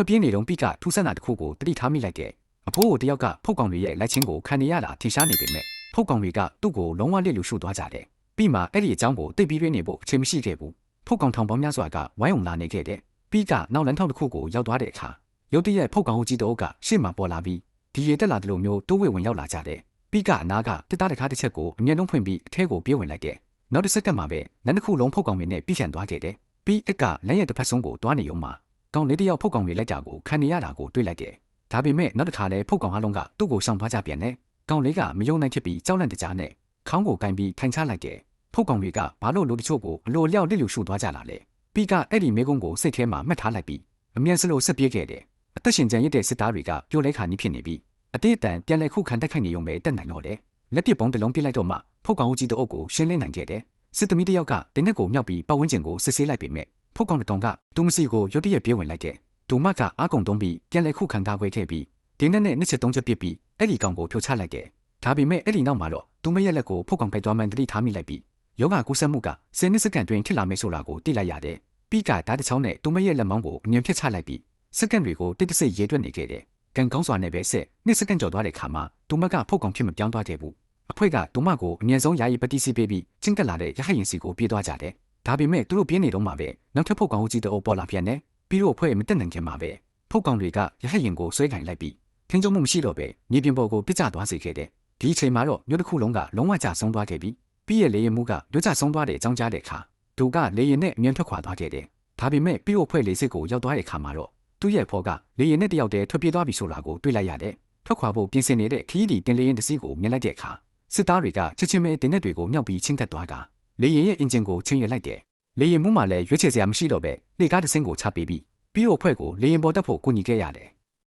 ထွက်ပြေးနေတုန်းပိကထူးဆန်းတာတစ်ခုကိုတတိထားမိလိုက်တယ်အဖိုးကိုတယောက်ကဖုတ်ကောင်တွေရဲ့လက်ချင်းကိုခံနေရတာထင်ရှားနေပေမဲ့ဖုတ်ကောင်တွေကသူ့ကိုလုံးဝလစ်လူရှုသွားကြတယ်ပြီးမှအဲ့ဒီအကြောင်းကိုသိပြီးရင်းနေဖို့အချိန်မရှိခဲ့ဘူးဖုတ်ကောင်ထောင်ပေါင်းများစွာကဝိုင်းုံလာနေခဲ့တယ်ပြီးကနောက်လမ်းထောင်တစ်ခုကိုရောက်သွားတဲ့အခါရုတ်တရက်ဖုတ်ကောင်ဟိုကြီးတအုပ်ကရှေ့မှာပေါ်လာပြီးဒီရေတက်လာတယ်လို့မျိုးတိုးဝေဝင်ရောက်လာကြတယ်ပြီးကအနာကတစ်သားတစ်ခါတစ်ချက်ကိုအမျက်လုံးဖွင့်ပြီးအထဲကိုပြေးဝင်လိုက်တယ်နောက်တစ်စက္ကန့်မှာပဲလမ်းတစ်ခုလုံးဖုတ်ကောင်တွေနဲ့ပြည့်ချန်သွားခဲ့တယ်ပြီးကလမ်းရဲ့တစ်ဖက်ဆုံးကိုတွားနေုံမှာကောင်လေးတယောက်ဖုတ်ကောင်တွေလိုက်တာကိုခံနေရတာကိုတွေ့လိုက်တယ်ဒါပေမဲ့နောက်တစ်ခါလဲဖုတ်ကောင်အလုံးကသူ့ကိုရှောင်သွားကြပြန်တယ်ကောင်လေးကမယုံနိုင်ဖြစ်ပြီးကြောက်လန့်တကြားနဲ့ခေါင်းကိုကင်ပြီးထိုင်ချလိုက်တယ်ဖုတ်ကောင်တွေကဘာလို့လူတချို့ကိုအလိုလျောက်လစ်လူရှုသွားကြလာလဲပြီးကအဲ့ဒီမေကုန်းကိုစိတ်ထဲမှာမှတ်ထားလိုက်ပြီးအမြန်စလို့ဆက်ပြေးခဲ့တယ်အသက်ရှင်ကျန်ရစ်တဲ့စစ်သားတွေကပြိုလဲခါနီးဖြစ်နေပြီးအတေးအတန်ပြန်လဲခုခံတိုက်ခိုက်နေုံပဲတက်နိုင်တော့တယ်လက်ပစ်ပုံးတစ်လုံးပြစ်လိုက်တော့မှဖုတ်ကောင်ကြီးတအုပ်ကိုရှင်းလင်းနိုင်ခဲ့တယ်စစ်သမီးတယောက်ကတင်းနဲ့ကိုမြောက်ပြီးပတ်ဝန်းကျင်ကိုစစ်ဆေးလိုက်ပေမဲ့ဖုတ်ကောင်တောင်ကတူမစီကိုရုတ်တရက်ပြေးဝင်လိုက်တယ်ဒူမကအားကုန်တုံးပြီးပြန်လဲခုခံကာကွယ်ခဲ့ပြီးတင်းနဲ့နှစ်ချက်သုံးချက်ပစ်ပြီးအဲ့ဒီကောင်ကိုဖြိုချလိုက်တယ်ဒါပေမဲ့အဲ့ဒီနောက်မှာတော့သူမရဲ့လက်ကိုဖုတ်ကောင်ခိုက်သွားမှန်တတိထားမိလိုက်ပြီးယောဂကူးစက်မှုက10နှစ်စက္ကန့်တွင်ဖြစ်လာမယ်ဆိုတာကိုသိလိုက်ရတယ်ပြီးကဓာတ်တစ်ချောင်းနဲ့သူမရဲ့လက်မောင်းကိုအမြင်ဖြတ်ချလိုက်ပြီးစက္ကန့်တွေကိုတိတ်တဆိတ်ရေတွက်နေခဲ့တယ်ကံကောင်းစွာနဲ့ပဲဆက်နှစ်စက္ကန့်ကျော်သွားတဲ့ခါမှာသူမကဖုတ်ကောင်ဖြစ်မပြောင်းသွားခဲ့ဘူးအဖွဲ့ကသူမကိုအမြင်ဆုံးယာယီပတိစီပေးပြီးချင်းကက်လာတဲ့ရဟတ်ရင်စီကိုပြေးသွားကြတယ်ဒါပေမဲ့သူတို့ပြင်းနေတော့မှပဲနောက်ထပ်ဖုတ်ကောင်ကြီးတအုပ်ပေါ်လာပြန်တယ်ပြီးတော့အဖွဲ့မတက်နိုင်ခင်မှာပဲဖုတ်ကောင်တွေကရဟတ်ရင်ကိုဆွဲကင်လိုက်ပြီးထင်းကျုံမှုမရှိတော့ပဲမြေပြင်ပေါ်ကိုပြစ်ကျသွားစေခဲ့တယ်ဒီအချိန်မှာတော့မြို့တစ်ခုလုံးကလုံးဝကျဆုံးသွားခဲ့ပြီးပြီးရဲ့လေရင်မှုကလွတ်ကျဆုံးသွားတဲ့အကြောင်းကြားတဲ့အခါသူကလေရင်နဲ့အမြင်ထွက်ခွာသွားခဲ့တယ်ဒါပေမဲ့ပြီးတော့အဖွဲ့လေးစစ်ကိုရောက်သွားတဲ့အခါမှာတော့သူ့ရဲ့ဖော်ကလေရင်နဲ့တယောက်တည်းထွက်ပြေးသွားပြီဆိုတာကိုတွေ့လိုက်ရတယ်ထွက်ခွာဖို့ပြင်ဆင်နေတဲ့ခီးဒီတင်လေရင်တစ်စီးကိုမြင်လိုက်တဲ့အခါစစ်သားတွေကချက်ချင်းပဲတင်တဲ့တွေကိုမြောက်ပြီးချင်းကပ်သွားကလေရင်ရဲ့အင်ဂျင်ကိုချင်းရလိုက်တယ်လေရင်မှုမှလည်းရွေးချယ်စရာမရှိတော့ပဲလေကားတစ်စင်းကိုချပေးပြီးတော့အဖွဲ့ကိုလေရင်ပေါ်တက်ဖို့ကူညီခဲ့ရတယ်